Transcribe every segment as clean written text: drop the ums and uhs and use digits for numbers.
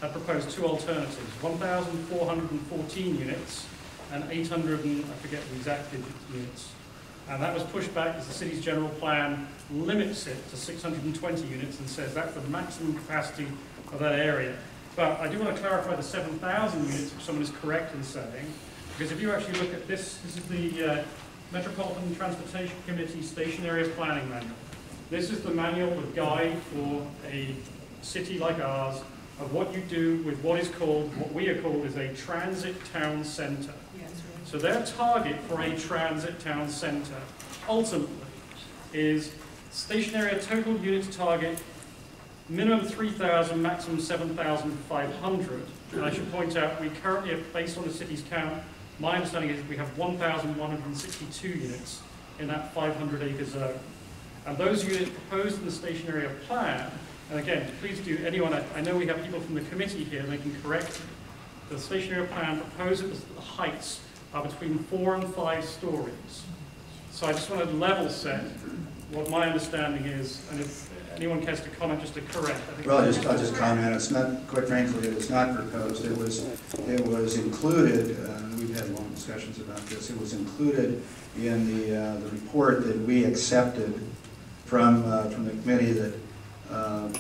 had proposed two alternatives, 1,414 units and 800, and I forget the exact units. And that was pushed back as the city's general plan limits it to 620 units and says that's the maximum capacity of that area. But I do want to clarify the 7,000 units, which someone is correct in saying, because if you actually look at this, this is the Metropolitan Transportation Committee Station Area Planning Manual. This is the manual, the guide for a city like ours of what you do with what is called, what we are called, is a transit town centre. Yes, right. So their target for a transit town centre, ultimately, is station area total units target, minimum 3,000, maximum 7,500. And I should point out, we currently have, based on the city's count, my understanding is we have 1,162 units in that 500-acre zone. And those units proposed in the station area plan, and again, please do, anyone, I know we have people from the committee here, they can correct me. The station area plan proposes the heights are between 4 and 5 stories. So I just want to level set what my understanding is, and if anyone cares to comment, just to correct. Well, I'll just comment. It's not, quite frankly, it was not proposed. It was included. We've had long discussions about this. It was included in the report that we accepted from the committee that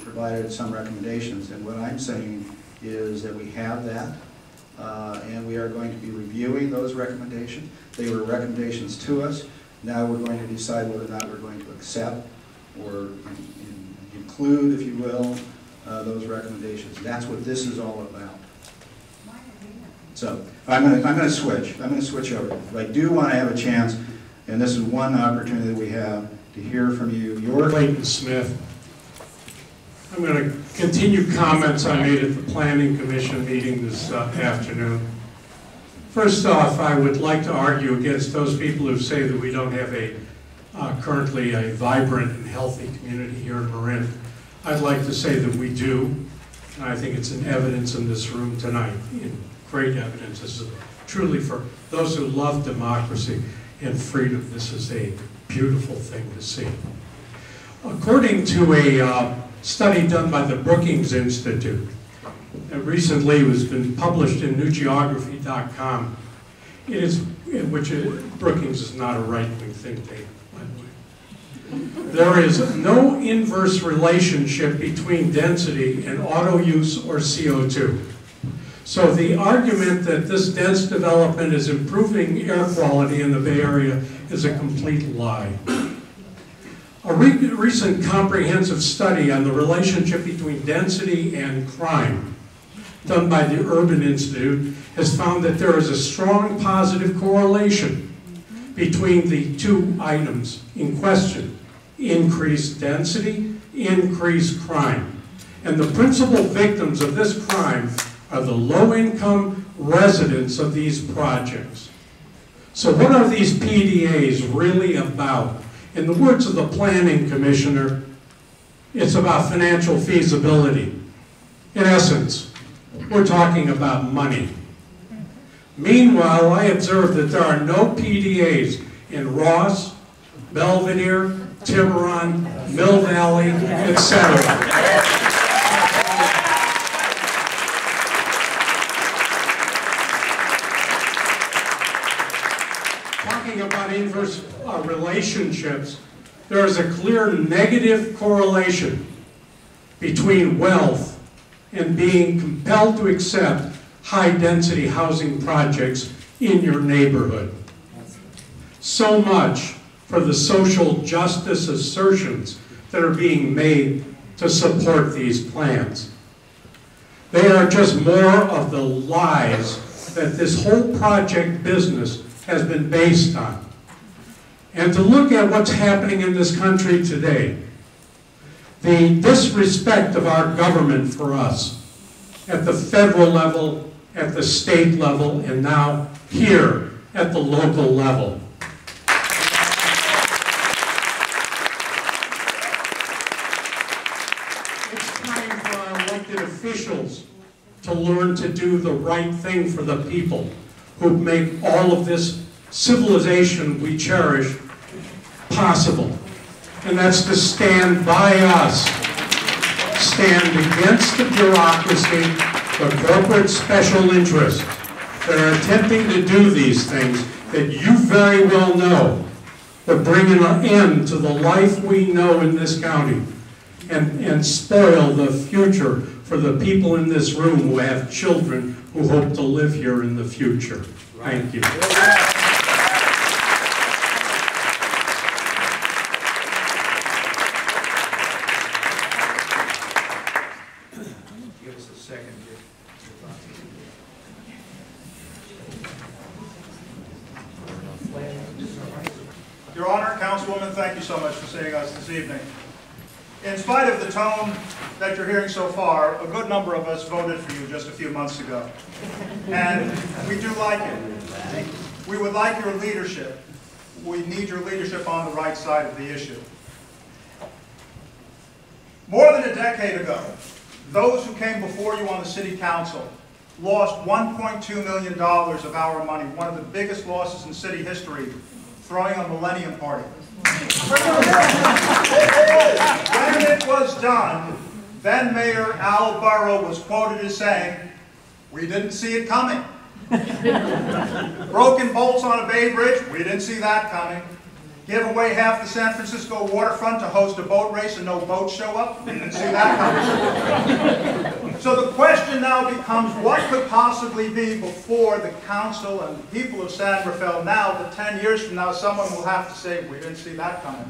provided some recommendations. And what I'm saying is that we have that, and we are going to be reviewing those recommendations. They were recommendations to us. Now we're going to decide whether or not we're going to accept or include, if you will, those recommendations. That's what this is all about. So I'm going to switch. I'm going to switch over. But I do want to have a chance, and this is one opportunity that we have to hear from you. Clayton Smith. I'm going to continue comments I made at the Planning Commission meeting this afternoon. First off, I would like to argue against those people who say that we don't have currently a vibrant and healthy community here in Marin. I'd like to say that we do, and I think it's in evidence in this room tonight, in great evidence. This is truly, for those who love democracy and freedom, this is a beautiful thing to see. According to a study done by the Brookings Institute, that recently has been published in newgeography.com, Brookings is not a right-wing think tank, by the way. There is no inverse relationship between density and auto use or CO2. So the argument that this dense development is improving air quality in the Bay Area is a complete lie. A recent comprehensive study on the relationship between density and crime, done by the Urban Institute, has found that there is a strong positive correlation between the two items in question: increased density, increased crime. And the principal victims of this crime are the low-income residents of these projects. So what are these PDAs really about? In the words of the Planning Commissioner, it's about financial feasibility. In essence, we're talking about money. Meanwhile, I observe that there are no PDAs in Ross, Belvedere, Tiburon, Mill Valley, etc. Talking about inverse relationships, there is a clear negative correlation between wealth and being compelled to accept high-density housing projects in your neighborhood. So much for the social justice assertions that are being made to support these plans. They are just more of the lies that this whole project business has been based on. And to look at what's happening in this country today, the disrespect of our government for us at the federal level, at the state level, and now here at the local level. It's time for our elected officials to learn to do the right thing for the people who make all of this civilization we cherish possible. And that's to stand by us, stand against the bureaucracy, the corporate special interests that are attempting to do these things that you very well know are bringing an end to the life we know in this county and spoil the future for the people in this room who have children who hope to live here in the future. Thank you. Give us a second here. Your Honor, Councilwoman, thank you so much for seeing us this evening. In spite of the tone that you're hearing so far, a good number of us voted for you just a few months ago. And we do like it. We would like your leadership. We need your leadership on the right side of the issue. More than a decade ago, those who came before you on the City Council lost $1.2 million of our money, one of the biggest losses in city history, throwing a Millennium Party. When it was done, then Mayor Al Burrow was quoted as saying, "We didn't see it coming." Broken bolts on a Bay Bridge, we didn't see that coming. Give away half the San Francisco waterfront to host a boat race and no boats show up, we didn't see that coming. So the question now becomes, what could possibly be before the council and the people of San Rafael now that 10 years from now someone will have to say, we didn't see that coming.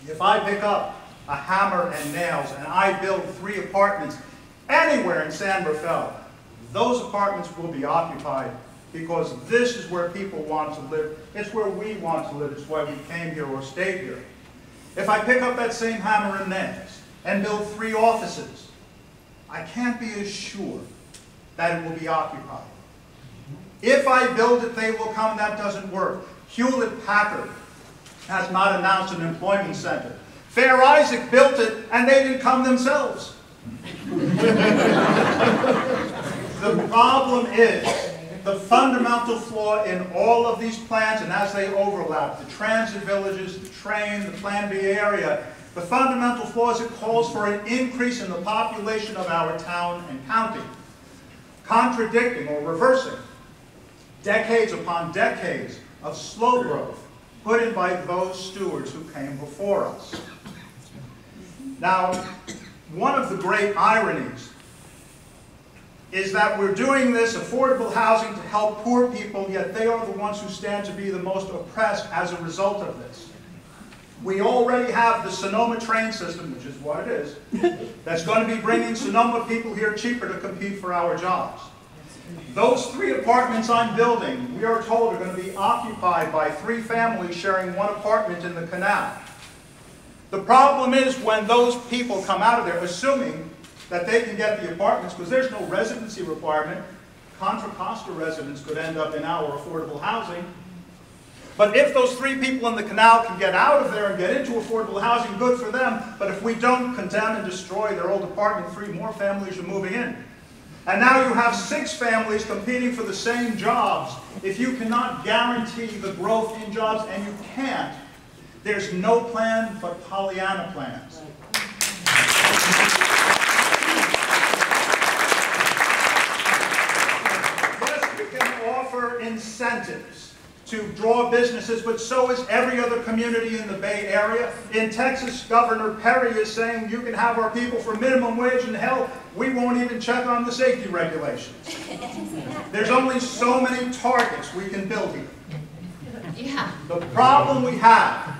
If I pick up a hammer and nails and I build 3 apartments anywhere in San Rafael, those apartments will be occupied because this is where people want to live. It's where we want to live. It's why we came here or stayed here. If I pick up that same hammer and nails and build 3 offices, I can't be as sure that it will be occupied. If I build it, they will come. That doesn't work. Hewlett-Packard has not announced an employment center. Fair Isaac built it, and they didn't come themselves. The problem is the fundamental flaw in all of these plans, and as they overlap, the transit villages, the train, the Plan B area, the fundamental flaw is it calls for an increase in the population of our town and county, contradicting or reversing decades upon decades of slow growth put in by those stewards who came before us. Now, one of the great ironies is that we're doing this affordable housing to help poor people, yet they are the ones who stand to be the most oppressed as a result of this. We already have the Sonoma train system, which is what it is, that's going to be bringing Sonoma people here cheaper to compete for our jobs. Those 3 apartments I'm building, we are told, are going to be occupied by 3 families sharing 1 apartment in the canal. The problem is when those people come out of there, assuming that they can get the apartments, because there's no residency requirement, Contra Costa residents could end up in our affordable housing. But if those 3 people in the canal can get out of there and get into affordable housing, good for them. But if we don't condemn and destroy their old apartment, 3 more families are moving in. And now you have 6 families competing for the same jobs. If you cannot guarantee the growth in jobs, and you can't, there's no plan but Pollyanna plans. Yes, we can offer incentives to draw businesses, but so is every other community in the Bay Area. In Texas, Governor Perry is saying you can have our people for minimum wage, and hell, we won't even check on the safety regulations. There's only so many targets we can build here. Yeah. The problem we have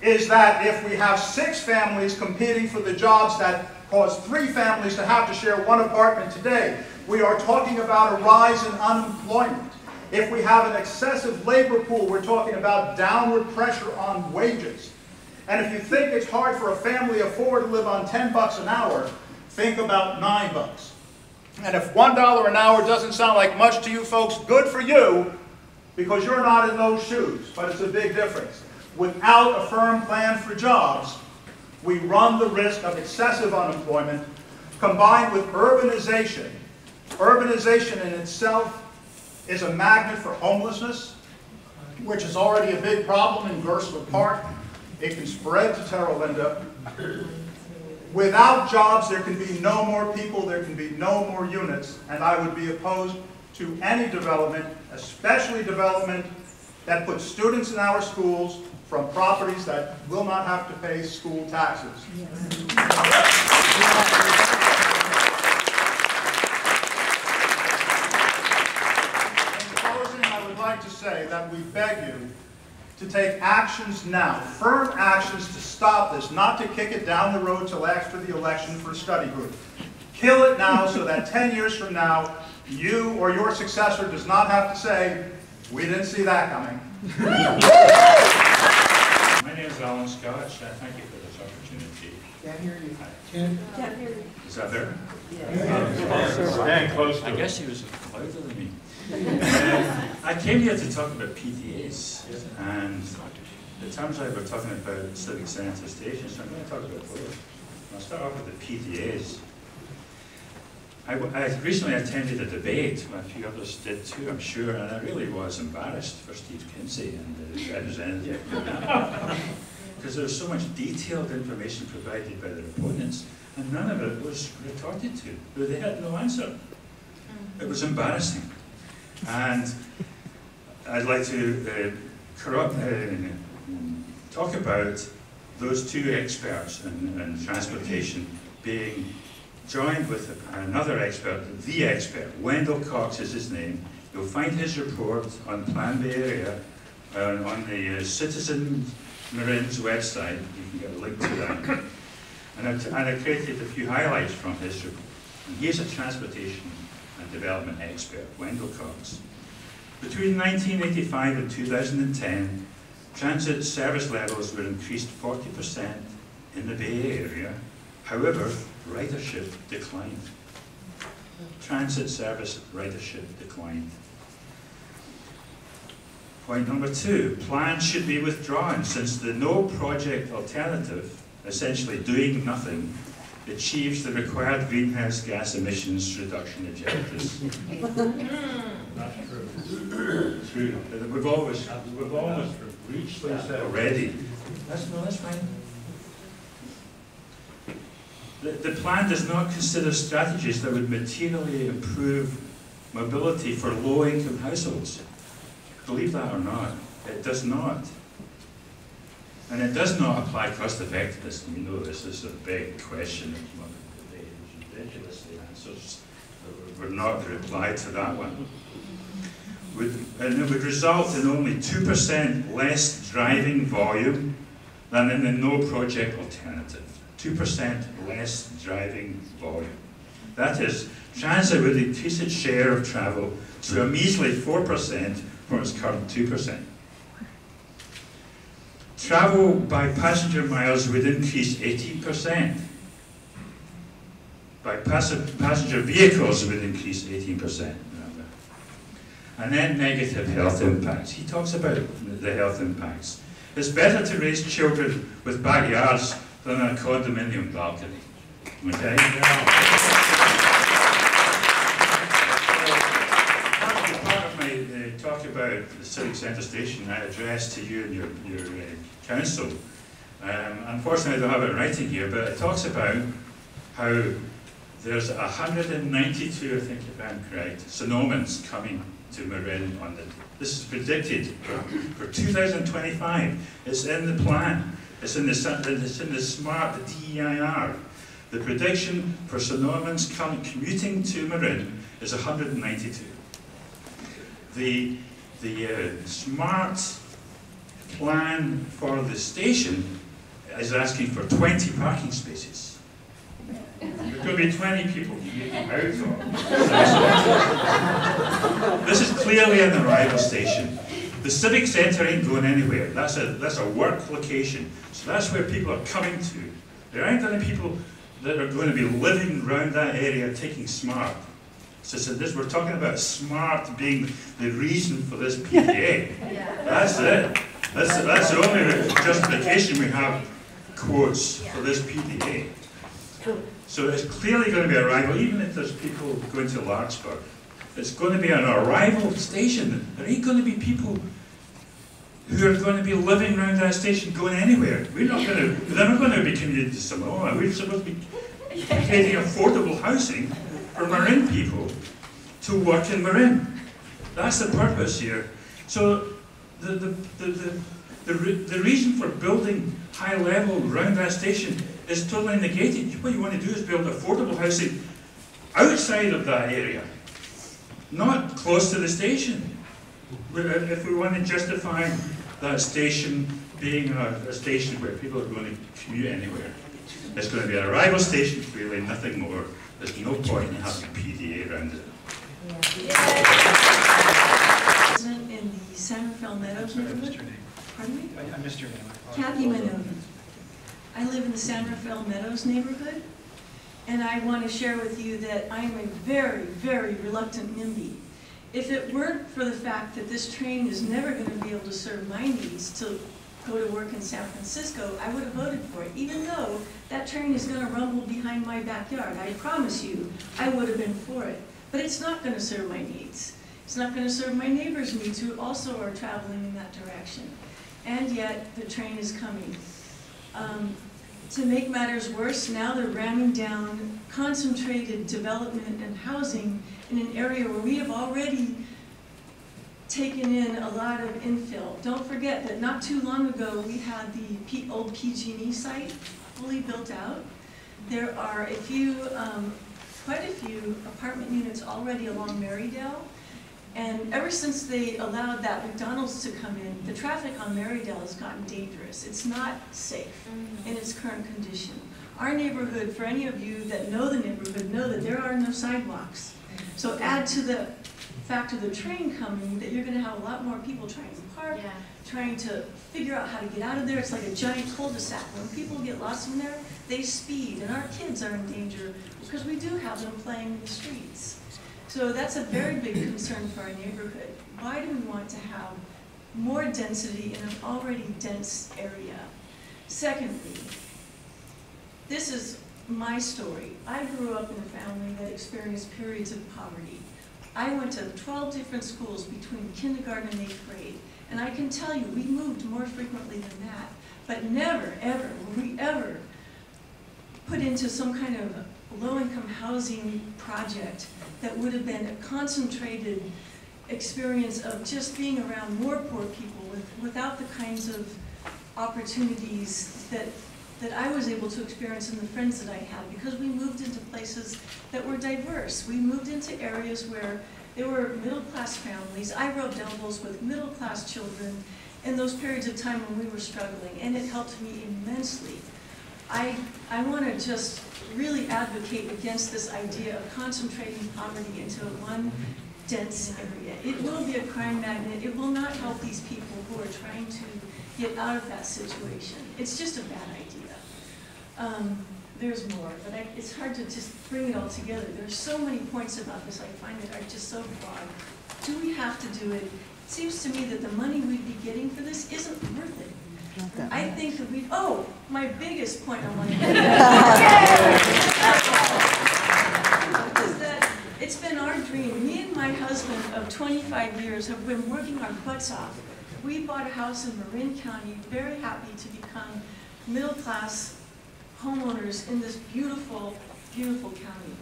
is that if we have 6 families competing for the jobs that cause 3 families to have to share 1 apartment today, we are talking about a rise in unemployment. If we have an excessive labor pool, we're talking about downward pressure on wages. And if you think it's hard for a family of 4 to live on $10 an hour, think about $9. And if $1 an hour doesn't sound like much to you folks, good for you, because you're not in those shoes, but it's a big difference. Without a firm plan for jobs, we run the risk of excessive unemployment combined with urbanization. Urbanization in itself is a magnet for homelessness, which is already a big problem in Gerstler Park. It can spread to Terra Linda. Without jobs, there can be no more people, there can be no more units, and I would be opposed to any development, especially development that puts students in our schools from properties that will not have to pay school taxes. In closing, I would like to say that we beg you to take actions now, firm actions to stop this, not to kick it down the road till after the election for a study group. Kill it now so that 10 years from now, you or your successor does not have to say, we didn't see that coming. My name is Alan Scott. Thank you for this opportunity. Can't hear you. Can't hear you. Is that there? Stand close to I it. guess he was louder than me. I came here to talk about PTAs, and it turns out we're talking about Civic Centre Station, so I'm going to talk about both. I'll start off with the PTAs. I recently attended a debate, a few others did too, I'm sure, and I really was embarrassed for Steve Kinsey and the representative, because there was so much detailed information provided by their opponents, and none of it was retorted to. They had no answer. It was embarrassing. And I'd like to talk about those two experts in transportation being joined with another expert, the expert. Wendell Cox is his name. You'll find his report on Plan B area on the Citizen Marin's website. You can get a link to that. And I created a few highlights from his report. And he's a transportation and development expert, Wendell Cox. Between 1985 and 2010, transit service levels were increased 40% in the Bay Area. However, ridership declined. Transit service ridership declined. Point number 2, plans should be withdrawn since the no project alternative, essentially doing nothing, achieves the required greenhouse gas emissions reduction objectives. That's true. True. We've always reached that already. That's fine. The plan does not consider strategies that would materially improve mobility for low-income households. Believe that or not, it does not. And it does not apply cost-effectiveness. You know this is a big question. It's ridiculous, the answers were not replied to that one. And it would result in only 2% less driving volume than in the no project alternative. 2% less driving volume. That is, transit would increase its share of travel to a measly 4% from its current 2%. Travel by passenger miles would increase 18%. By passenger vehicles it would increase 18%. And then negative health impacts. He talks about the health impacts. It's better to raise children with backyards than a condominium balcony. Okay? Part of my talk about the Civic Centre Station I addressed to you and your council. Unfortunately, I don't have it in writing here, but it talks about how there's 192, I think if I'm correct, Sonomans coming to Marin on this is predicted for 2025. It's in the plan. It's in the SMART, the TEIR. The prediction for Sonomans commuting to Marin is 192. The SMART plan for the station is asking for 20 parking spaces. There's going to be 20 people getting out of. This is clearly an arrival station. The Civic Centre ain't going anywhere. That's a work location. So that's where people are coming to. There aren't any people that are going to be living around that area taking SMART. So we're talking about SMART being the reason for this PTA. That's it. That's the only justification we have, quotes, for this PTA. So it's clearly going to be arrival, even if there's people going to Larkspur. It's going to be an arrival station. There ain't going to be people who are going to be living around that station going anywhere. They're not going to be commuting to Samoa. We're supposed to be creating affordable housing for Marin people to work in Marin. That's the purpose here. So the reason for building high level around that station is totally negated. What you want to do is build affordable housing outside of that area, not close to the station. If we want to justify that station being a station where people are going to commute anywhere, it's going to be an arrival station, really, nothing more. There's no point in having PDA around it. In the San Rafael Meadows neighborhood. Pardon me? I missed your name. Kathy Minogue. I live in the San Rafael Meadows neighborhood, and I want to share with you that I am a very, very reluctant NIMBY. If it weren't for the fact that this train is never going to be able to serve my needs to go to work in San Francisco, I would have voted for it, even though that train is going to rumble behind my backyard. I promise you, I would have been for it. But it's not going to serve my needs. It's not going to serve my neighbors' needs who also are traveling in that direction. And yet, the train is coming. To make matters worse, now they're ramming down concentrated development and housing in an area where we have already taken in a lot of infill. Don't forget that not too long ago, we had the old PG&E site fully built out. There are quite a few apartment units already along Marydale. And ever since they allowed that McDonald's to come in, the traffic on Marydale has gotten dangerous. It's not safe in its current condition. Our neighborhood, for any of you that know the neighborhood, know that there are no sidewalks. So add to the fact of the train coming that you're going to have a lot more people trying to park, trying to figure out how to get out of there. It's like a giant cul-de-sac. When people get lost in there, they speed, and our kids are in danger because we do have them playing in the streets. So that's a very big concern for our neighborhood. Why do we want to have more density in an already dense area? Secondly, this is my story. I grew up in a family that experienced periods of poverty. I went to 12 different schools between kindergarten and 8th grade, and I can tell you we moved more frequently than that, but never, ever, were we ever put into some kind of low-income housing project that would have been a concentrated experience of just being around more poor people without the kinds of opportunities that I was able to experience and the friends that I had, because we moved into places that were diverse. We moved into areas where there were middle-class families. I rubbed elbows with middle-class children in those periods of time when we were struggling, and it helped me immensely. I want to just really advocate against this idea of concentrating poverty into one dense area. It will be a crime magnet. It will not help these people who are trying to get out of that situation. It's just a bad idea. There's more, but it's hard to just bring it all together. There's so many points about this I find that are just so broad. Do we have to do it? It seems to me that the money we'd be getting for this isn't worth it. I think that my biggest point I want to make is that it's been our dream. Me and my husband of 25 years have been working our butts off. We bought a house in Marin County, very happy to become middle-class homeowners in this beautiful, beautiful county.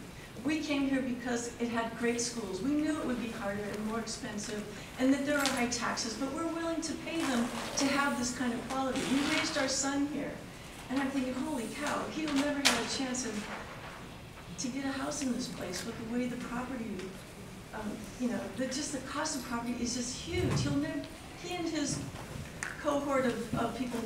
We came here because it had great schools. We knew it would be harder and more expensive, and that there are high taxes, but we're willing to pay them to have this kind of quality. We raised our son here, and I'm thinking, holy cow, he will never have a chance to get a house in this place with the way the property, just the cost of property is just huge. He and his cohort of people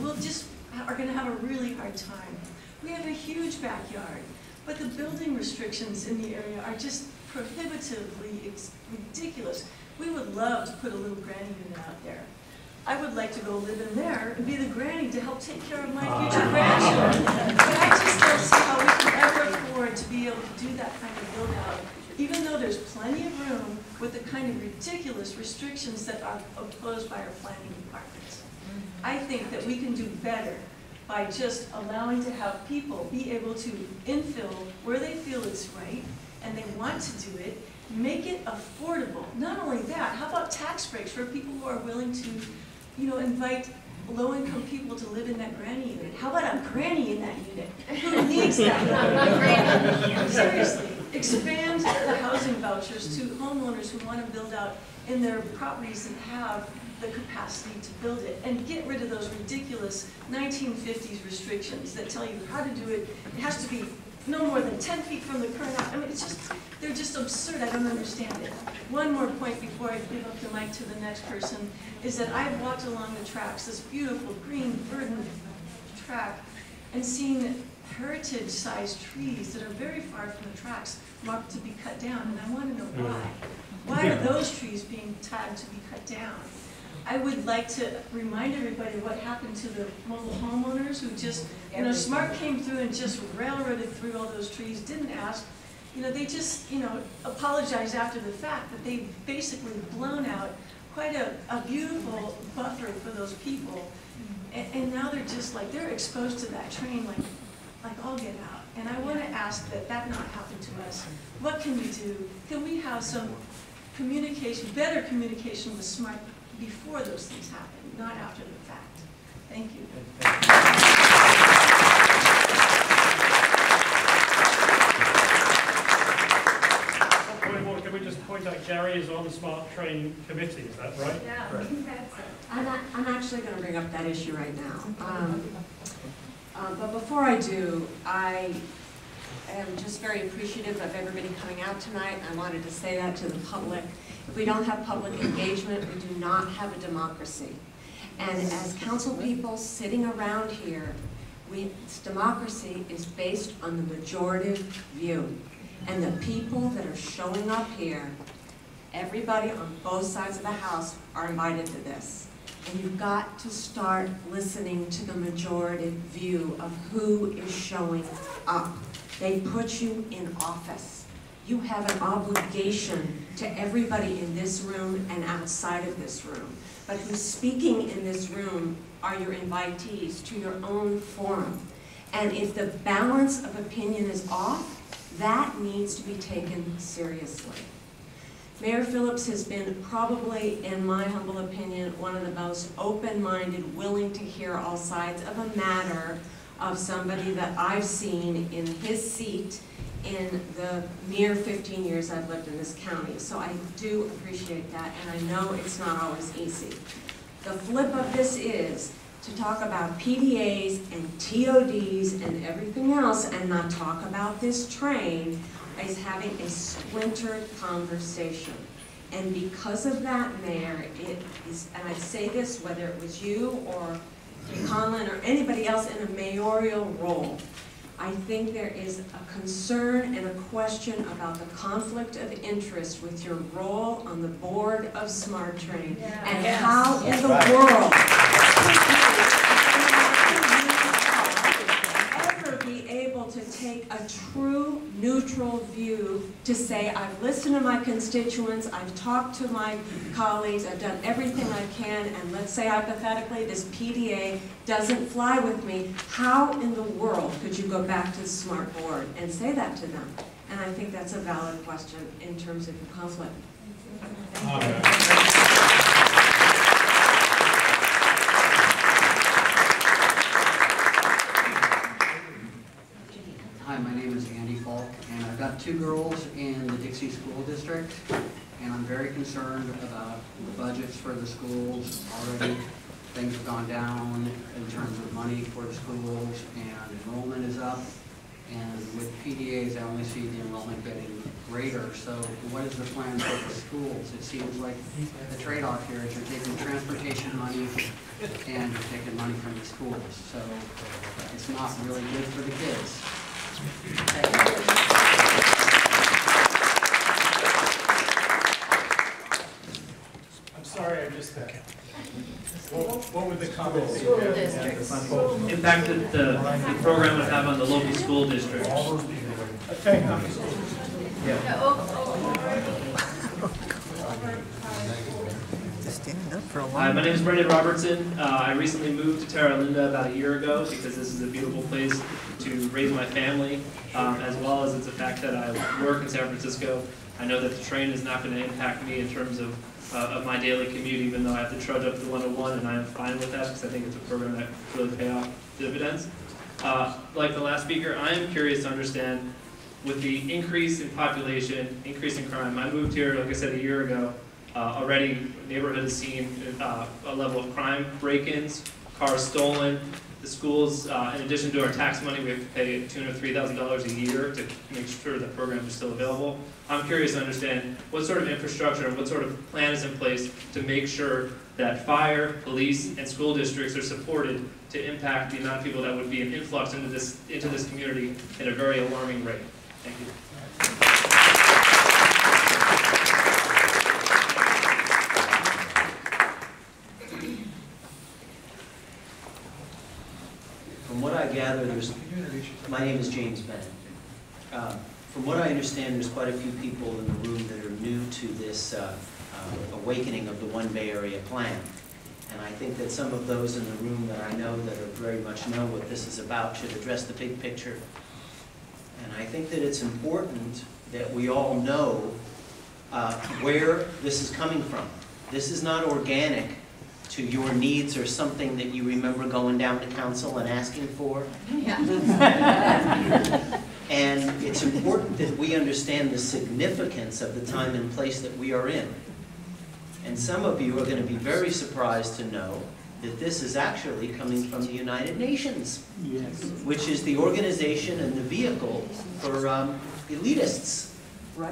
are going to have a really hard time. We have a huge backyard. But the building restrictions in the area are just prohibitively ridiculous. We would love to put a little granny unit out there. I would like to go live in there and be the granny to help take care of my future grandchildren. But I just don't see how we can ever afford to be able to do that kind of build out, even though there's plenty of room with the kind of ridiculous restrictions that are imposed by our planning departments. I think that we can do better by just allowing to have people be able to infill where they feel it's right and they want to do it, make it affordable. Not only that, how about tax breaks for people who are willing to invite low-income people to live in that granny unit. How about a granny in that unit? Who needs that? Seriously, expand the housing vouchers to homeowners who want to build out in their properties and have the capacity to build it, and get rid of those ridiculous 1950s restrictions that tell you how to do it. It has to be no more than 10 feet from the current house. I mean, they're just absurd. I don't understand it. One more point before I give up the mic to the next person is that I've walked along the tracks, this beautiful green verdant track, and seen heritage-sized trees that are very far from the tracks marked to be cut down, and I want to know why. Why are those trees being tagged to be cut down? I would like to remind everybody what happened to the mobile homeowners who just, SMART came through and just railroaded through all those trees, didn't ask. They just, apologized after the fact that they basically blown out quite a beautiful buffer for those people. And now they're just like, they're exposed to that train like all get out. And I want to ask that not happen to us. What can we do? Can we have some communication, better communication with SMART before those things happen, not after the fact? Thank you. Can we just point out Gary is on the Smart Train Committee, is that right? Yeah. Right. I'm actually going to bring up that issue right now. But before I do, I am just very appreciative of everybody coming out tonight. I wanted to say that to the public. If we don't have public engagement, we do not have a democracy. And as council people sitting around here, democracy is based on the majority view. And the people that are showing up here, everybody on both sides of the house are invited to this. And you've got to start listening to the majority view of who is showing up. They put you in office. You have an obligation to everybody in this room and outside of this room. But who's speaking in this room are your invitees to your own forum. And if the balance of opinion is off, that needs to be taken seriously. Mayor Phillips has been probably, in my humble opinion, one of the most open-minded, willing to hear all sides of a matter of somebody that I've seen in his seat in the mere 15 years I've lived in this county. So I do appreciate that, and I know it's not always easy. The flip of this is to talk about PDAs and TODs and everything else and not talk about this train is having a splintered conversation. And because of that, Mayor, it is, and I say this whether it was you or Conlon or anybody else in a mayoral role, I think there is a concern and a question about the conflict of interest with your role on the board of Smart Train and how in the world ever be able to take a true neutral view to say, I've listened to my constituents, I've talked to my colleagues, I've done everything I can, and let's say hypothetically this PDA doesn't fly with me. How in the world could you go back to the SMART board and say that to them? And I think that's a valid question in terms of the conflict. Hi, my name is Andy Falk, and I've got 2 girls in the Dixie School District, and I'm very concerned about the budgets for the schools. Already things have gone down in terms of money for the schools, and enrollment is up. And with PDAs, I only see the enrollment getting greater. So what is the plan for the schools? It seems like the trade-off here is you're taking transportation money and you're taking money from the schools. So it's not really good for the kids. I'm sorry, I missed that. What would the comment be? School districts. Impact that the program would have on the local school districts. Okay. Hi, my name is Brendan Robertson. I recently moved to Terra Linda about a year ago because this is a beautiful place to raise my family, as well as it's a fact that I work in San Francisco. I know that the train is not going to impact me in terms of of my daily commute, even though I have to trudge up the 101, and I am fine with that because I think it's a program that really pay off dividends. Like the last speaker, I am curious to understand, with the increase in population, increase in crime, I moved here, like I said, a year ago. Already, the neighborhood has seen a level of crime, break-ins, cars stolen. The schools, in addition to our tax money, we have to pay $2,000 or $3,000 a year to make sure that programs are still available. I'm curious to understand what sort of infrastructure and what sort of plan is in place to make sure that fire, police, and school districts are supported to impact the amount of people that would be an influx into this community at a very alarming rate. Thank you. From what I gather, my name is James Bennett. From what I understand, there's quite a few people in the room that are new to this awakening of the One Bay Area plan. And I think that some of those in the room that I know that are very much know what this is about should address the big picture. And I think that it's important that we all know where this is coming from. This is not organic to your needs or something that you remember going down to council and asking for. Yeah. And it's important that we understand the significance of the time and place that we are in. And some of you are going to be very surprised to know that this is actually coming from the United Nations, yes, which is the organization and the vehicle for elitists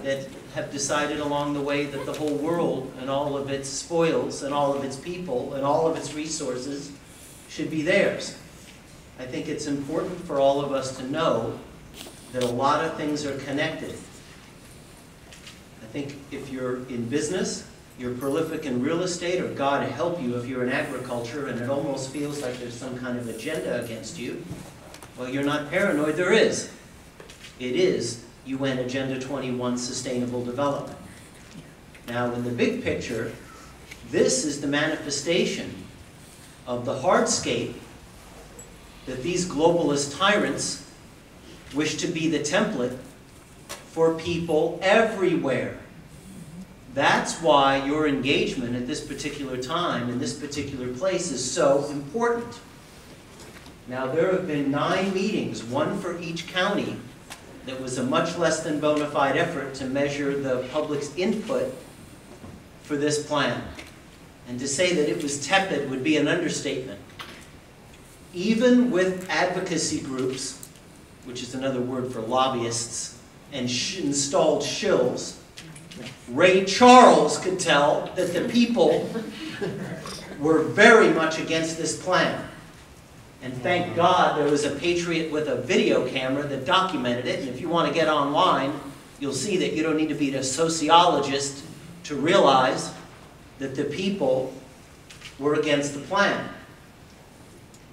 that have decided along the way that the whole world and all of its spoils and all of its people and all of its resources should be theirs. I think it's important for all of us to know that a lot of things are connected. I think if you're in business, you're prolific in real estate, or God help you if you're in agriculture and it almost feels like there's some kind of agenda against you, well, you're not paranoid, there is. It is UN Agenda 21 Sustainable Development. Now, in the big picture, this is the manifestation of the hardscape that these globalist tyrants wish to be the template for people everywhere. That's why your engagement at this particular time in this particular place is so important. Now, there have been 9 meetings, one for each county, that was a much less than bona fide effort to measure the public's input for this plan. And to say that it was tepid would be an understatement. Even with advocacy groups, which is another word for lobbyists, and installed shills, Ray Charles could tell that the people were very much against this plan. And thank God there was a patriot with a video camera that documented it. And if you want to get online, you'll see that you don't need to be a sociologist to realize that the people were against the plan.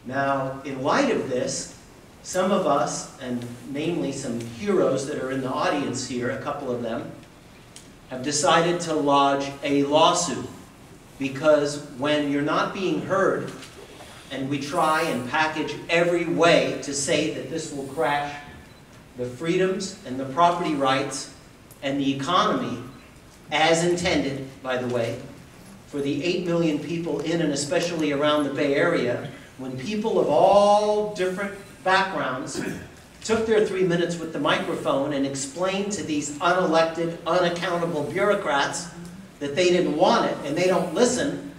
Now, in light of this, some of us, and namely some heroes that are in the audience here, a couple of them, have decided to lodge a lawsuit. Because when you're not being heard, and we try and package every way to say that this will crash the freedoms and the property rights and the economy, as intended, by the way, for the 8 million people in and especially around the Bay Area, when people of all different backgrounds took their 3 minutes with the microphone and explained to these unelected, unaccountable bureaucrats that they didn't want it and they don't listen,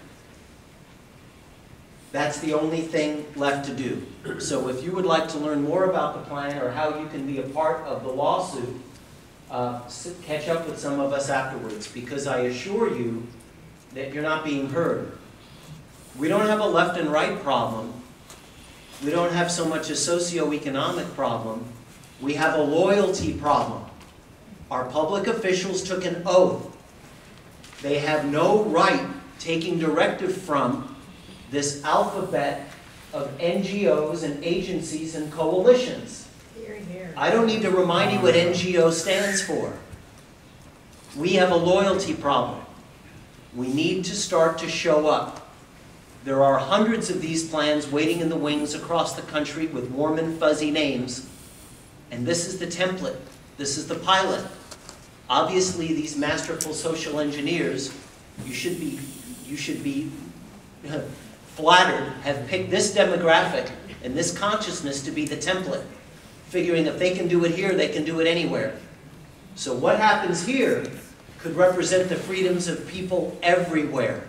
that's the only thing left to do. So if you would like to learn more about the plan or how you can be a part of the lawsuit, catch up with some of us afterwards, because I assure you that you're not being heard. We don't have a left and right problem. We don't have so much a socioeconomic problem. We have a loyalty problem. Our public officials took an oath. They have no right taking directive from this alphabet of NGOs and agencies and coalitions. I don't need to remind you what NGO stands for. We have a loyalty problem. We need to start to show up. There are hundreds of these plans waiting in the wings across the country with warm and fuzzy names. And this is the template. This is the pilot. Obviously, these masterful social engineers You should be flattered, have picked this demographic and this consciousness to be the template, figuring if they can do it here, they can do it anywhere. So what happens here could represent the freedoms of people everywhere.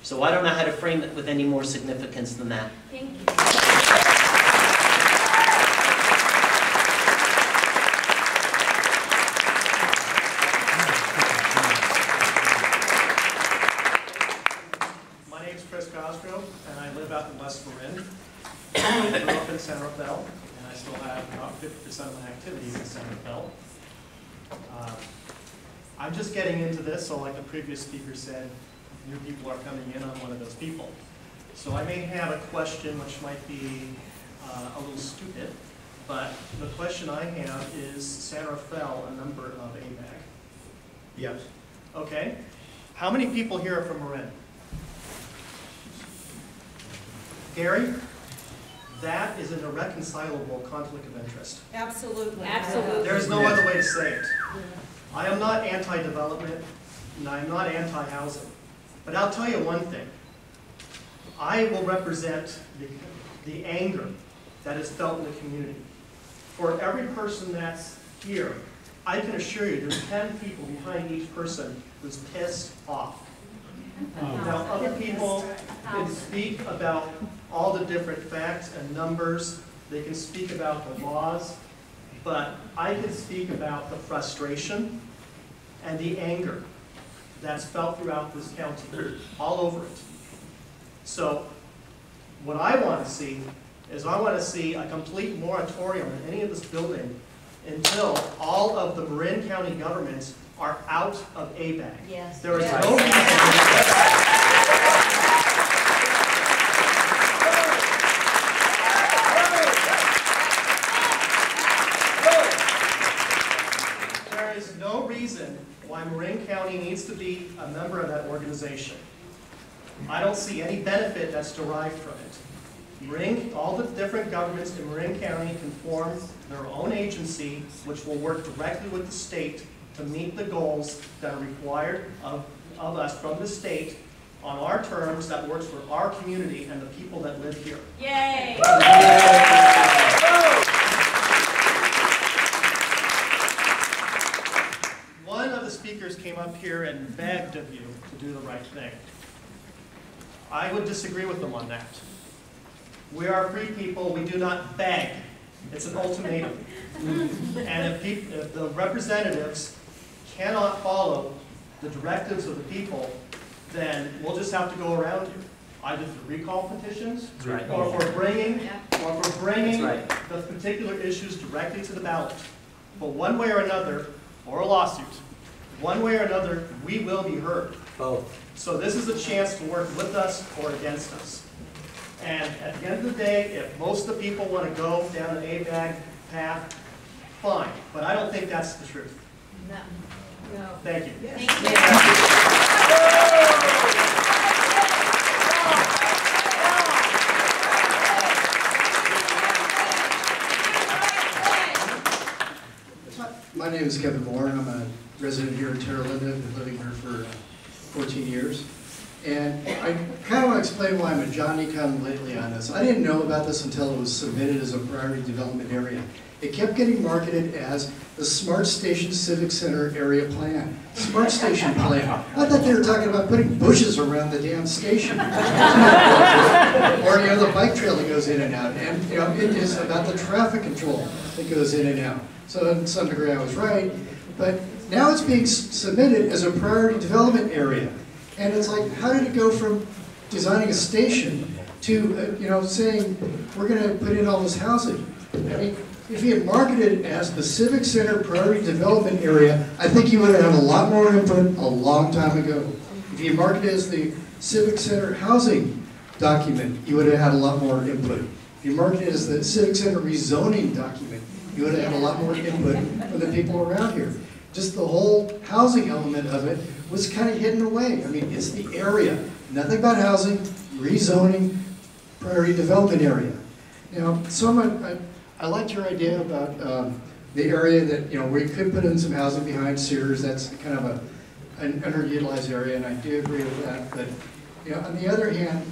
So I don't know how to frame it with any more significance than that. Thank you. My name's Chris Cosgrove, and I live out in West Marin. I grew up in San Rafael, and I still have about 50% of my activities in San Rafael. I'm just getting into this, so like the previous speaker said, new people are coming in. I'm one of those people. So I may have a question which might be a little stupid, but the question I have is San Rafael a member of ABAG? Yes. Okay. How many people here are from Marin? Gary? That is an irreconcilable conflict of interest. Absolutely. There is no other way to say it. I am not anti-development, and I am not anti-housing. But I'll tell you one thing. I will represent the anger that is felt in the community. For every person that's here, I can assure you there's 10 people behind each person who's pissed off. Now, other people can speak about all the different facts and numbers. They can speak about the laws. But I can speak about the frustration and the anger that's felt throughout this county, all over it. So what I want to see is I want to see a complete moratorium in any of this building until all of the Marin County governments are out of ABAG. Yes. There is no reason. There is no reason why Marin County needs to be a member of that organization. I don't see any benefit that's derived from it. All the different governments in Marin County can form their own agency, which will work directly with the state to meet the goals that are required of us from the state on our terms that works for our community and the people that live here. Yay! One of the speakers came up here and begged of you to do the right thing. I would disagree with them on that. We are free people. We do not beg. It's an ultimatum. And if the representatives cannot follow the directives of the people, then we'll just have to go around you, either through recall petitions, right. or for bringing right. the particular issues directly to the ballot. But one way or another, or a lawsuit, one way or another, we will be heard. Both. So this is a chance to work with us or against us. And at the end of the day, if most of the people want to go down an ABAG path, fine. But I don't think that's the truth. No. No. Thank you. My name is Kevin Moore. I'm a resident here in Terra Linda. I've been living here for 14 years. And I kind of want to explain why I'm a Johnny-come-lately on this. I didn't know about this until it was submitted as a priority development area. It kept getting marketed as the Smart Station Civic Center Area Plan. Smart Station Plan. I thought they were talking about putting bushes around the damn station. Or, the bike trail that goes in and out. And, it is about the traffic control that goes in and out. So, to some degree, I was right. But now it's being submitted as a priority development area. And it's like, how did it go from designing a station to, saying, we're going to put in all this housing? I mean, if you had marketed it as the Civic Center Priority Development Area, I think you would have had a lot more input a long time ago. If you marketed it as the Civic Center Housing document, you would have had a lot more input. If you marketed it as the Civic Center Rezoning document, you would have had a lot more input from the people around here. Just the whole housing element of it was kind of hidden away. I mean, it's the area. Nothing about housing, rezoning, priority development area. So I liked your idea about the area that, where you could put in some housing behind Sears. That's kind of an underutilized area, and I do agree with that. But you know, on the other hand,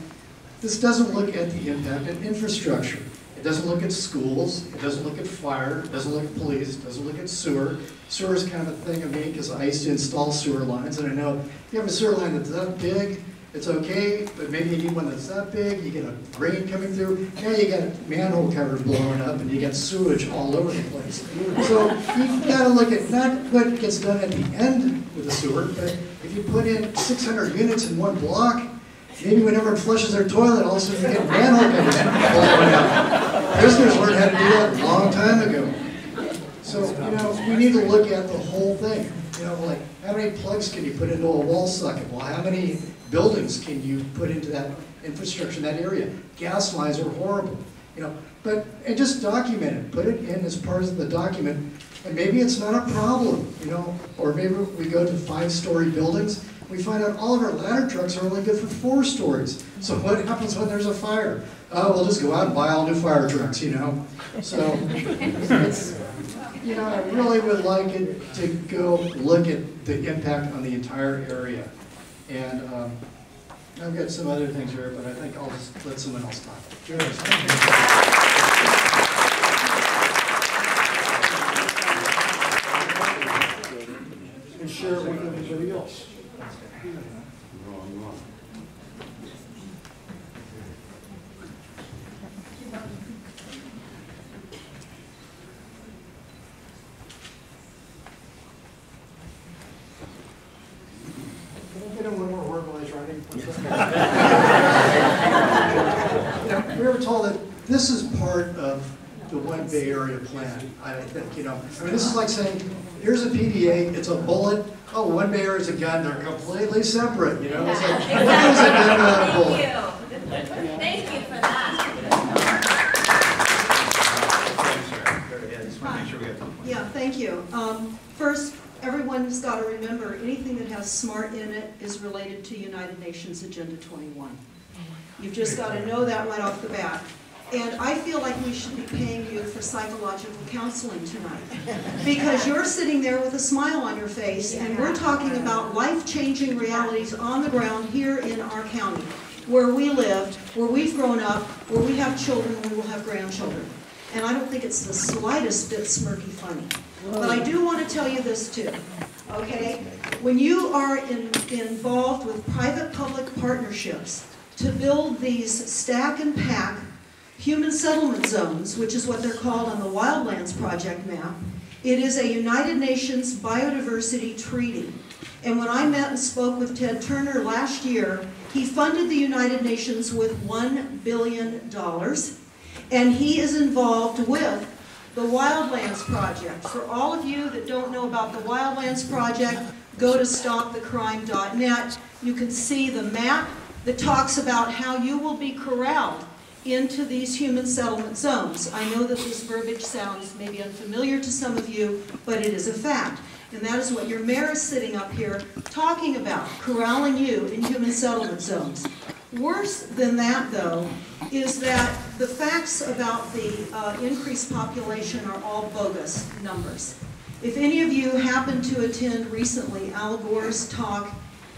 this doesn't look at the impact of infrastructure. It doesn't look at schools. It doesn't look at fire. It doesn't look at police. It doesn't look at sewer. Sewer is kind of a thing of me because I used to install sewer lines, and I know if you have a sewer line that's that big, it's okay, but maybe you need one that's that big, you get a rain coming through, now you got manhole covers blowing up and you got sewage all over the place. So you've got to look at not what gets done at the end with the sewer, but if you put in 600 units in one block, maybe whenever it flushes their toilet, all of a sudden you get manhole covers blowing up. Prisoners learned how to do that a long time ago. So, you know, we need to look at the whole thing. You know, like, how many plugs can you put into a wall socket? Well, how many buildings can you put into that infrastructure in that area? Gas lines are horrible, you know. And just document it. Put it in as part of the document. And maybe it's not a problem, you know. Or maybe we go to 5-story buildings. We find out all of our ladder trucks are only good for 4 stories. So what happens when there's a fire? Oh, we'll just go out and buy all new fire trucks, you know. So it's, you know, I really would like it to go look at the impact on the entire area. And I've got some other things here, but I think I'll just let someone else talk. Sure. And share it with everybody else. We were told that this is part of the One Bay Area plan, I think, you know. I mean, this is like saying, here's a PDA, it's a bullet, oh, One Bay Area is a gun, they're completely separate, you know. It's like, what is a gun without a bullet? Thank you for that. Yeah, thank you. First, everyone's got to remember, anything that has SMART in it is related to United Nations Agenda 21. You've just got to know that right off the bat. And I feel like we should be paying you for psychological counseling tonight. Because you're sitting there with a smile on your face, and we're talking about life-changing realities on the ground here in our county, where we lived, where we've grown up, where we have children, we will have grandchildren. And I don't think it's the slightest bit smirky funny. But I do want to tell you this too, okay? When you are involved with private-public partnerships to build these stack and pack human settlement zones, which is what they're called on the Wildlands Project map, it is a United Nations biodiversity treaty. And when I met and spoke with Ted Turner last year, he funded the United Nations with $1 billion, and he is involved with the Wildlands Project. For all of you that don't know about the Wildlands Project, go to stopthecrime.net. You can see the map that talks about how you will be corralled into these human settlement zones. I know that this verbiage sounds maybe unfamiliar to some of you, but it is a fact. And that is what your mayor is sitting up here talking about, corralling you in human settlement zones. Worse than that, though, is that the facts about the increased population are all bogus numbers. If any of you happened to attend recently Al Gore's talk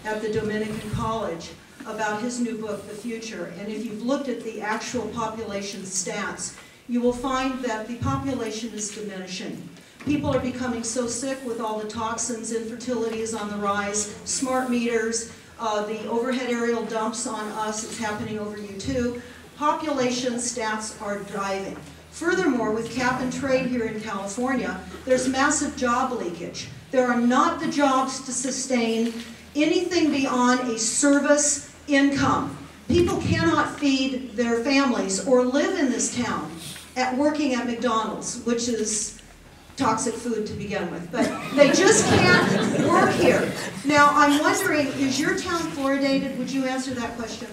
at the Dominican College about his new book, The Future, and if you've looked at the actual population stats, you will find that the population is diminishing. People are becoming so sick with all the toxins, infertility is on the rise, smart meters, the overhead aerial dumps on us, it's happening over you too. Population stats are driving. Furthermore, with cap and trade here in California, there's massive job leakage. There are not the jobs to sustain anything beyond a service income. People cannot feed their families or live in this town working at McDonald's, which is toxic food to begin with, but they just can't work here. Now, I'm wondering, is your town fluoridated? Would you answer that question?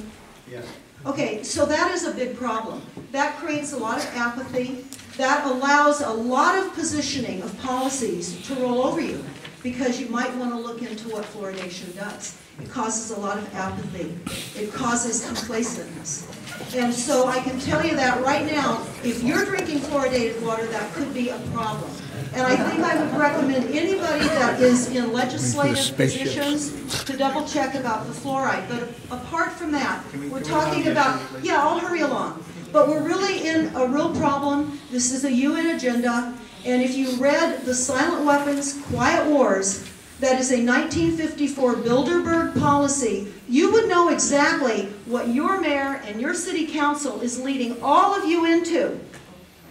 Yes. Okay, so that is a big problem. That creates a lot of apathy. That allows a lot of positioning of policies to roll over you. because you might want to look into what fluoridation does. It causes a lot of apathy. It causes complacentness. And so I can tell you that right now, if you're drinking fluoridated water, that could be a problem. And I think I would recommend anybody that is in legislative positions to double check about the fluoride. But apart from that, we're talking about, yeah, I'll hurry along. But we're really in a real problem. This is a UN agenda. And if you read the Silent Weapons, Quiet Wars, that is a 1954 Bilderberg policy, you would know exactly what your mayor and your city council is leading all of you into.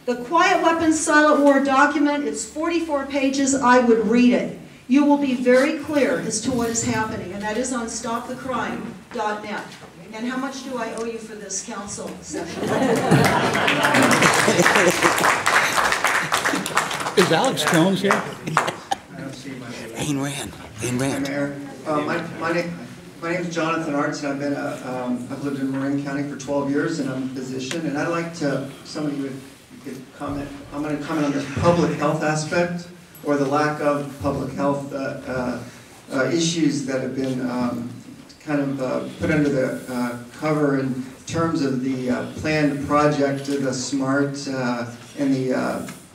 The Quiet Weapons Silent War document, it's 44 pages, I would read it. You will be very clear as to what is happening, and that is on stopthecrime.net. And how much do I owe you for this council session? Is Alex Jones here? I don't see my Ayn Rand. Ayn Hi, Rand. Mayor. My name is Jonathan Arts, and I've lived in Marin County for 12 years, and I'm a physician. And I'd like to, somebody could comment. I'm going to comment on the public health aspect, or the lack of public health issues that have been kind of put under the cover in terms of the planned project, the SMART and the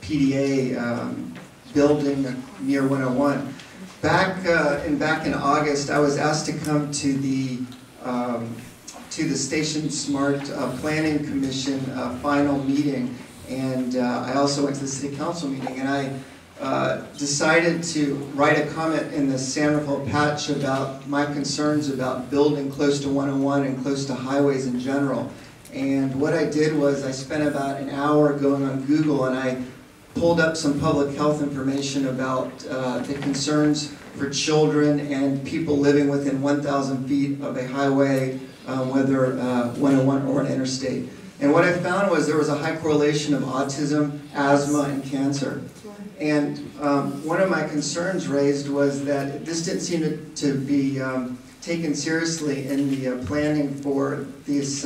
PDA building near 101. Back in August, I was asked to come to the Station Smart Planning Commission final meeting, and I also went to the City Council meeting, and I decided to write a comment in the San Rafael Patch about my concerns about building close to 101 and close to highways in general. And what I did was I spent about an hour going on Google, and I pulled up some public health information about the concerns for children and people living within 1,000 feet of a highway, whether 101 or an interstate. And what I found was there was a high correlation of autism, asthma, and cancer. And one of my concerns raised was that this didn't seem to be taken seriously in the planning for these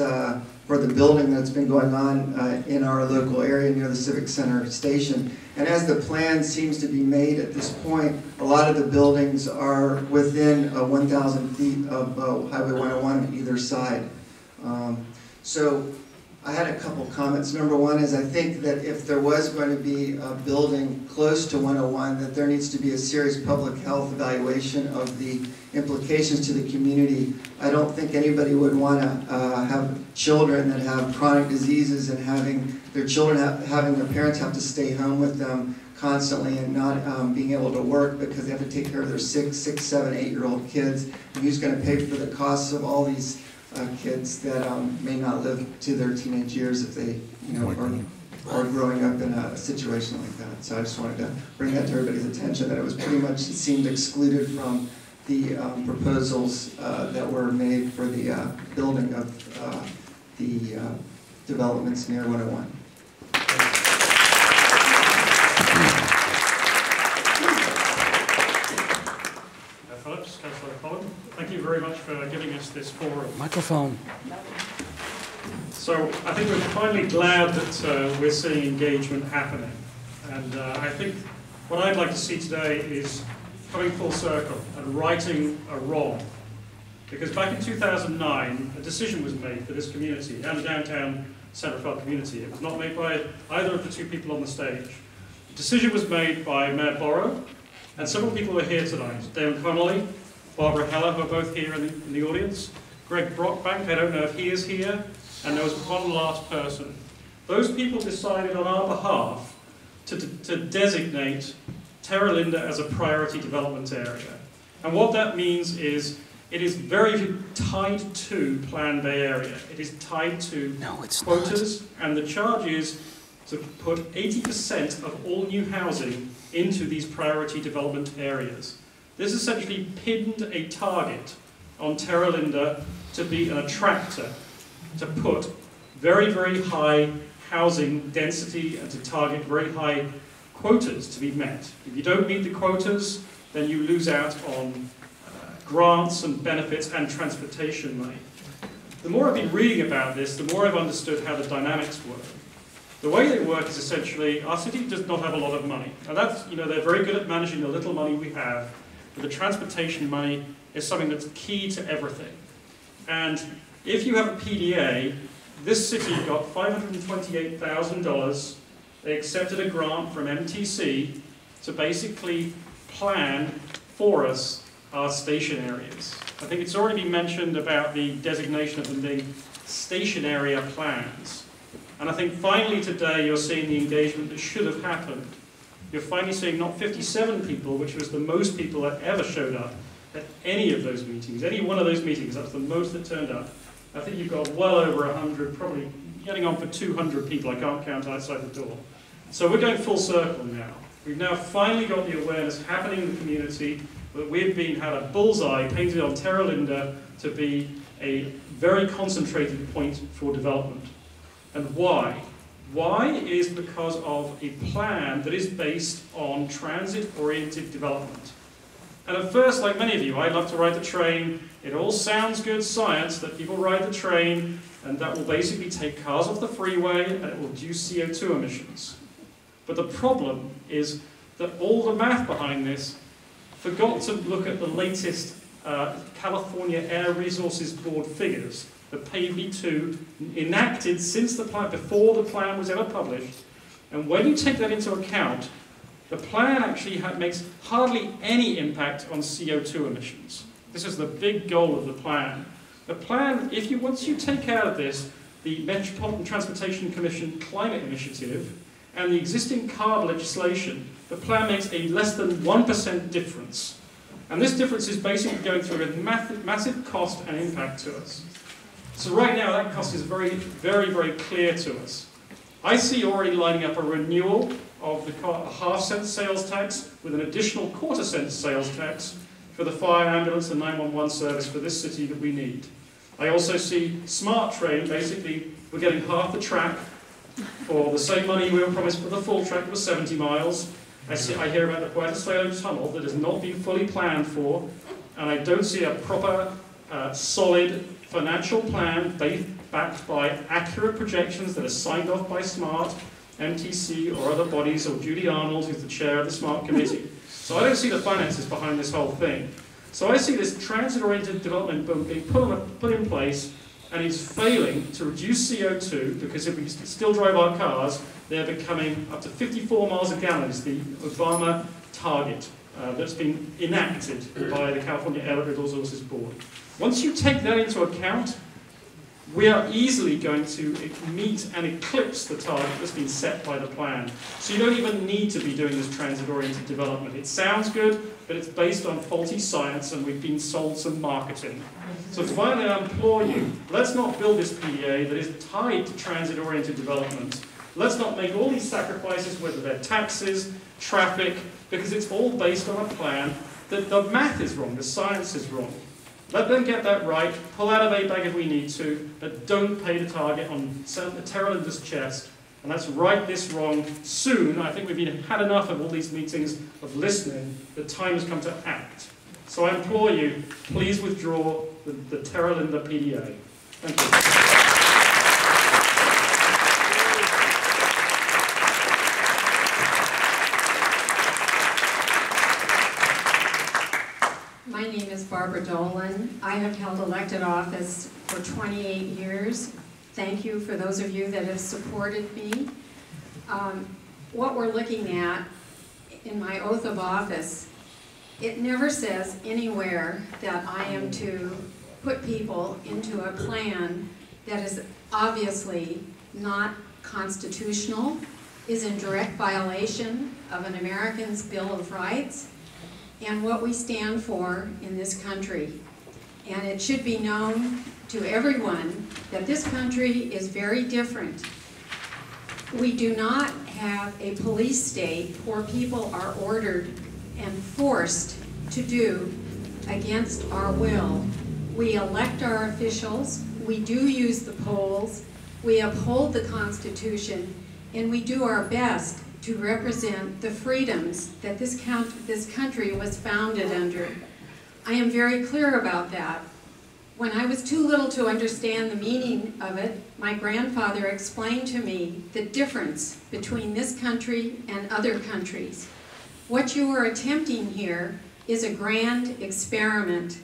for the building that's been going on in our local area near the Civic Center station. And as the plan seems to be made at this point, a lot of the buildings are within 1,000 feet of Highway 101 on either side. So I had a couple comments. Number one is I think that if there was going to be a building close to 101, that there needs to be a serious public health evaluation of the implications to the community. I don't think anybody would want to have children that have chronic diseases and having their children having their parents have to stay home with them constantly and not being able to work because they have to take care of their 6, 7, 8-year-old kids. And who's going to pay for the costs of all these kids that may not live to their teenage years if they, are growing up in a situation like that. So I just wanted to bring that to everybody's attention, that it was pretty much, it seemed excluded from the proposals that were made for the building of the developments near 101. Phillips, Councillor Collin, thank you very much for giving us this forum. Microphone. So I think we're finally glad that we're seeing engagement happening. And I think what I'd like to see today is coming full circle and righting a wrong. Because back in 2009, a decision was made for this community and the downtown San Rafael community. It was not made by either of the two people on the stage. The decision was made by Mayor Borrow, and several people are here tonight. Damon Connolly, Barbara Heller, who are both here in the audience. Greg Brockbank, I don't know if he is here. And there was one last person. Those people decided on our behalf to designate Terra Linda as a priority development area. And what that means is it is very tied to Plan Bay Area. It is tied to quotas, and the charge is to put 80% of all new housing into these priority development areas. This essentially pinned a target on Terra Linda to be an attractor, to put very, very high housing density and to target very high quotas to be met. If you don't meet the quotas, then you lose out on grants and benefits and transportation money. The more I've been reading about this, the more I've understood how the dynamics work. The way they work is essentially, our city does not have a lot of money. And that's, they're very good at managing the little money we have but the transportation money is something that's key to everything. And if you have a PDA, this city got $528,000. They accepted a grant from MTC to basically plan for us our station areas. I think it's already been mentioned about the designation of them being station area plans. And I think finally today you're seeing the engagement that should have happened. You're finally seeing not 57 people, which was the most people that ever showed up at any of those meetings, any one of those meetings. That's the most that turned up. I think you've got well over 100, probably getting on for 200 people. I can't count outside the door. So we're going full circle now. We've now finally got the awareness happening in the community that we've had a bullseye painted on Terra Linda to be a very concentrated point for development. And why? Why is because of a plan that is based on transit-oriented development. And at first, like many of you, I love to ride the train. It all sounds good science that people ride the train, and that will basically take cars off the freeway, and it will reduce CO2 emissions. But the problem is that all the math behind this forgot to look at the latest California Air Resources Board figures, the PB2, enacted since the plan, before the plan was ever published. And when you take that into account, the plan actually makes hardly any impact on CO2 emissions. This is the big goal of the plan. The plan, once you take out of this the Metropolitan Transportation Commission Climate Initiative and the existing CARB legislation, the plan makes a less than 1% difference. And this difference is basically going through a massive cost and impact to us. So right now that cost is very, very, very clear to us. I see already lining up a renewal of the half-cent sales tax with an additional quarter-cent sales tax for the fire, ambulance and 911 service for this city that we need. I also see Smart Train, basically we're getting half the track for the same money we were promised for the full track was 70 miles. I hear about the Puerto Sayo tunnel that has not been fully planned for, and I don't see a proper, solid financial plan backed by accurate projections that are signed off by SMART, MTC, or other bodies, or Judy Arnold, who's the chair of the SMART committee. So I don't see the finances behind this whole thing. So I see this transit-oriented development being put in place, and it's failing to reduce CO2, because if we still drive our cars, they're becoming up to 54 miles a gallon is the Obama target that's been enacted by the California Air Resources Board. Once you take that into account, we are easily going to meet and eclipse the target that's been set by the plan. So you don't even need to be doing this transit-oriented development. It sounds good, but it's based on faulty science, and we've been sold some marketing. So finally, I implore you, let's not build this PDA that is tied to transit-oriented development. Let's not make all these sacrifices, whether they're taxes, traffic, because it's all based on a plan that the math is wrong, the science is wrong. Let them get that right, pull out of ABAG if we need to, but don't pay the target on Terra Linda's chest. And let's right this wrong soon. I think we've had enough of all these meetings of listening. The time has come to act. So I implore you, please withdraw the Terra Linda PDA. Thank you. My name is Barbara Dolan. I have held elected office for 28 years. Thank you for those of you that have supported me. What we're looking at in my oath of office, it never says anywhere that I am to put people into a plan that is obviously not constitutional, is in direct violation of an American's Bill of Rights, and what we stand for in this country. And it should be known to everyone that this country is very different. We do not have a police state where people are ordered and forced to do against our will. We elect our officials, we do use the polls, we uphold the Constitution, and we do our best to represent the freedoms that this country was founded under. I am very clear about that. When I was too little to understand the meaning of it, my grandfather explained to me the difference between this country and other countries. What you are attempting here is a grand experiment.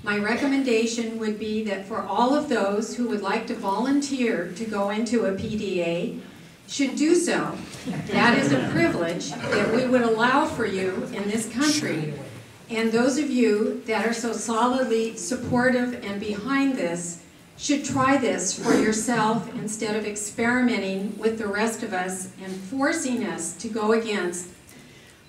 My recommendation would be that for all of those who would like to volunteer to go into a PDA, should do so. That is a privilege that we would allow for you in this country. And those of you that are so solidly supportive and behind this should try this for yourself instead of experimenting with the rest of us and forcing us to go against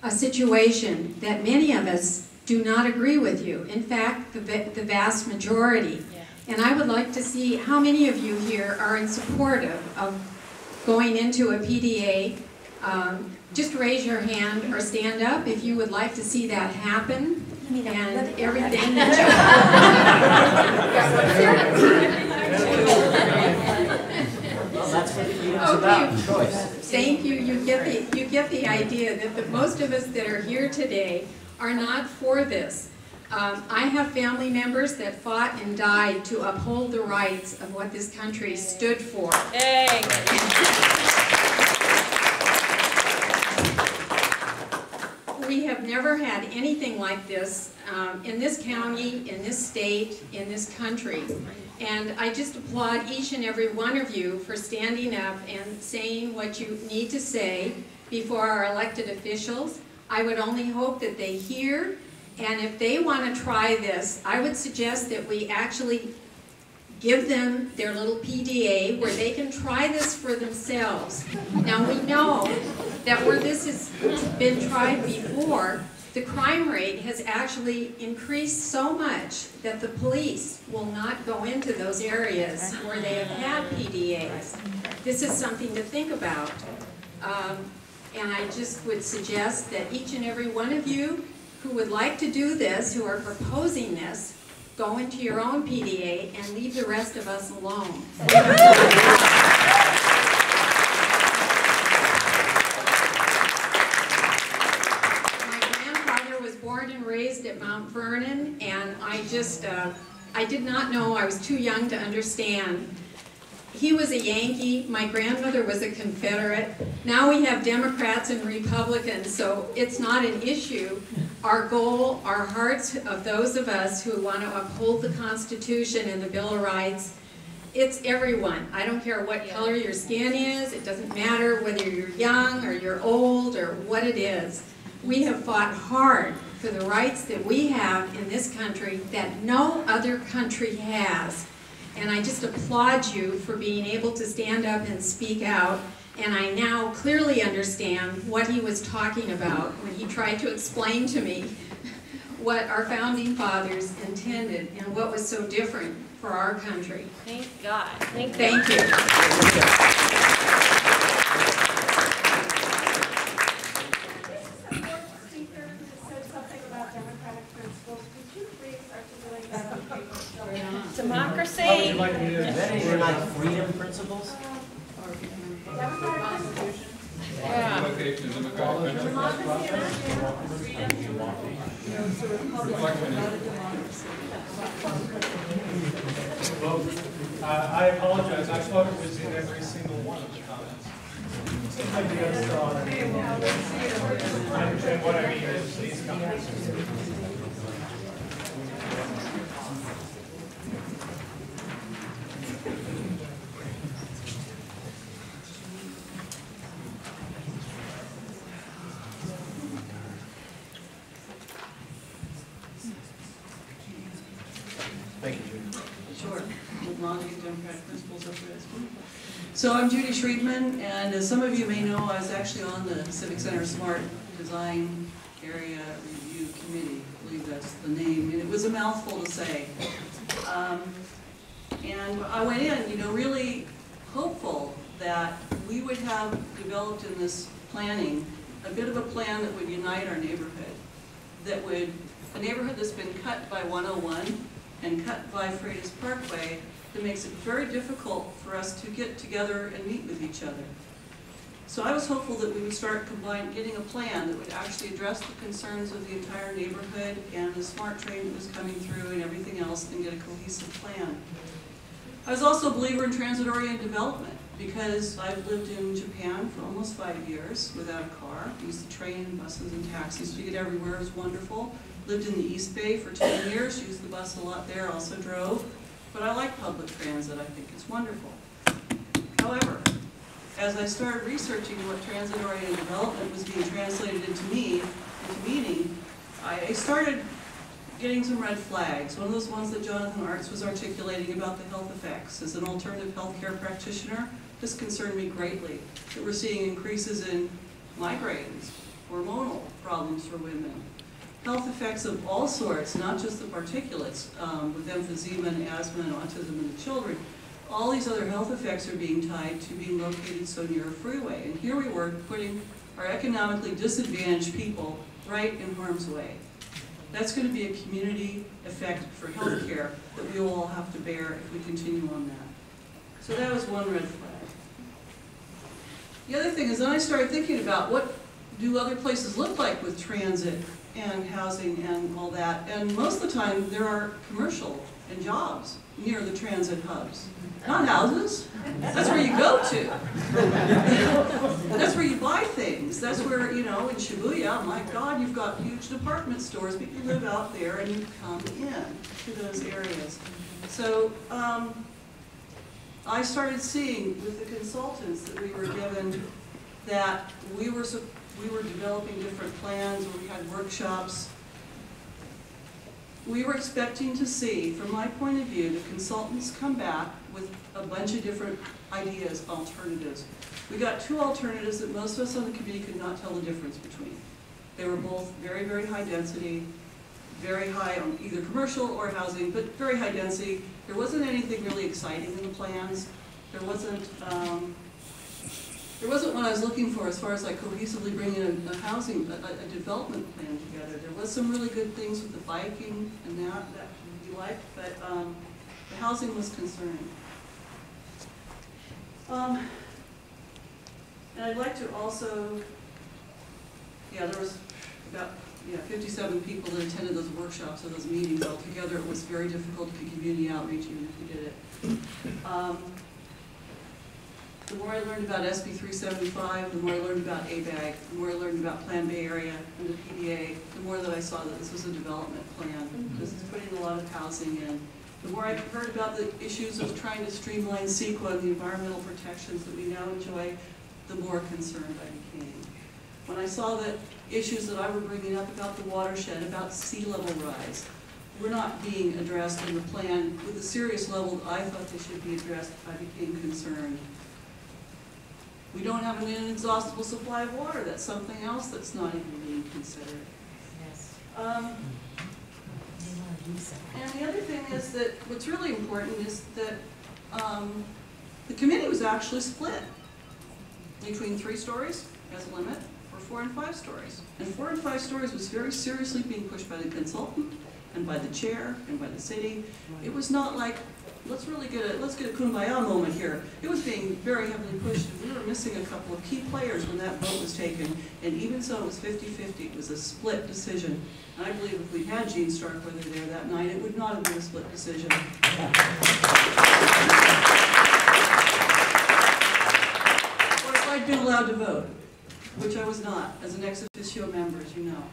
a situation that many of us do not agree with you. In fact, the vast majority. And I would like to see how many of you here are in support of going into a PDA. Just raise your hand or stand up if you would like to see that happen. And everything that Well, that's what freedom's about, choice. Thank you. You get the idea that most of us that are here today are not for this. I have family members that fought and died to uphold the rights of what this country stood for. Hey. We have never had anything like this in this county, in this state, in this country. And I just applaud each and every one of you for standing up and saying what you need to say before our elected officials. I would only hope that they hear, and if they want to try this, I would suggest that we actually give them their little PDA where they can try this for themselves. Now we know that where this has been tried before, the crime rate has actually increased so much that the police will not go into those areas where they have had PDAs. This is something to think about. And I just would suggest that each and every one of you who would like to do this, who are proposing this, go into your own PDA and leave the rest of us alone. Born and raised at Mount Vernon, and I did not know, I was too young to understand. He was a Yankee, my grandmother was a Confederate. Now we have Democrats and Republicans, so it's not an issue. Our goal, our hearts of those of us who want to uphold the Constitution and the Bill of Rights, it's everyone. I don't care what color your skin is, it doesn't matter whether you're young or you're old or what it is. We have fought hard for the rights that we have in this country that no other country has. And I just applaud you for being able to stand up and speak out. And I now clearly understand what he was talking about when he tried to explain to me what our founding fathers intended and what was so different for our country. Thank God. Thank you. Democracy. We're like freedom principles. Yeah. I apologize. I thought it was in every single one of the comments. Seems like the other star. And what I mean is these comments. Thank you, Judy. Sure. Democratic principles of So I'm Judy Schriedman, and as some of you may know, I was actually on the Civic Center Smart Design Area Review Committee. I believe that's the name, and it was a mouthful to say. And I went in, really hopeful that we would have developed in this planning a bit of a plan that would unite our neighborhood, a neighborhood that's been cut by 101 and cut by Freitas Parkway, that makes it very difficult for us to get together and meet with each other. So I was hopeful that we would start getting a plan that would actually address the concerns of the entire neighborhood and the smart train that was coming through and everything else, and get a cohesive plan. I was also a believer in transit-oriented development, because I've lived in Japan for almost 5 years without a car. Used the train, buses, and taxis to get everywhere. It was wonderful. Lived in the East Bay for 10 years. Used the bus a lot there. Also drove. But I like public transit. I think it's wonderful. However, as I started researching what transit-oriented development was being translated into meaning, I started getting some red flags. One of those ones that Jonathan Arts was articulating about the health effects. As an alternative healthcare practitioner, this concerned me greatly, that we're seeing increases in migraines, hormonal problems for women, health effects of all sorts, not just the particulates, with emphysema and asthma and autism in the children. All these other health effects are being tied to being located so near a freeway. And here we were putting our economically disadvantaged people right in harm's way. That's going to be a community effect for healthcare that we will all have to bear if we continue on that. So that was one red flag. The other thing is then I started thinking about what do other places look like with transit and housing and all that. And most of the time there are commercial and jobs near the transit hubs. Not houses. That's where you go to. That's where you buy things. That's where, you know, in Shibuya, my God, you've got huge department stores, but you live out there and you come in to those areas. So I started seeing with the consultants that we were given that we were developing different plans, we had workshops. We were expecting to see, from my point of view, the consultants come back with a bunch of different ideas, alternatives. We got two alternatives that most of us on the committee could not tell the difference between. They were both very, very high density, very high on either commercial or housing, but very high density. There wasn't anything really exciting in the plans. There wasn't what I was looking for as far as like cohesively bringing a housing, a development plan together. There was some really good things with the biking and that we liked, but the housing was concerning. And I'd like to also, there was about 57 people that attended those workshops or those meetings altogether. It was very difficult to do community outreach even if we did it. The more I learned about SB 375, the more I learned about ABAG, the more I learned about Plan Bay Area and the PDA, the more that I saw that this was a development plan. This is putting a lot of housing in. The more I heard about the issues of trying to streamline CEQA and the environmental protections that we now enjoy, the more concerned I became. When I saw the issues that I were bringing up about the watershed, about sea level rise, were not being addressed in the plan with the serious level that I thought they should be addressed, I became concerned. We don't have an inexhaustible supply of water. That's something else that's not even being considered. Yes. And the other thing is that what's really important is that the committee was actually split between 3 stories as a limit or 4 and 5 stories. And 4 and 5 stories was very seriously being pushed by the consultant and by the chair and by the city. It was not like, let's get a kumbaya moment here. It was being very heavily pushed, and we were missing a couple of key players when that vote was taken, and even so it was 50-50. It was a split decision. And I believe if we had Gene Starkweather there that night, it would not have been a split decision. Of course, I'd been allowed to vote, which I was not, as an ex officio member, as you know.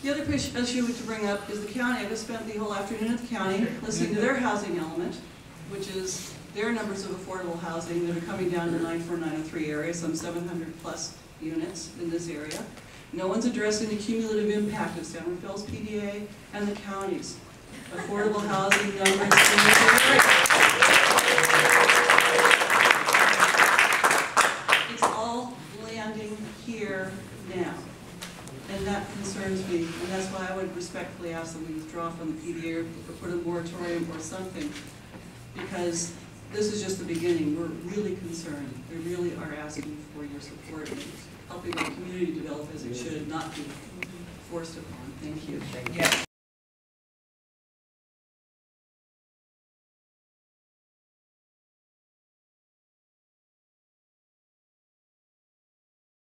The other issue to bring up is the county. I just spent the whole afternoon at the county listening to their housing element, which is their numbers of affordable housing that are coming down to the 94903 area, some 700 plus units in this area. No one's addressing the cumulative impact of San Rafael's PDA and the county's affordable housing numbers in this area. It's all landing here now. And that concerns me, and that's why I would respectfully ask them to withdraw from the PDA or put a moratorium or something, because this is just the beginning. We're really concerned. We really are asking for your support in helping our community develop as it should, not be forced upon. Thank you.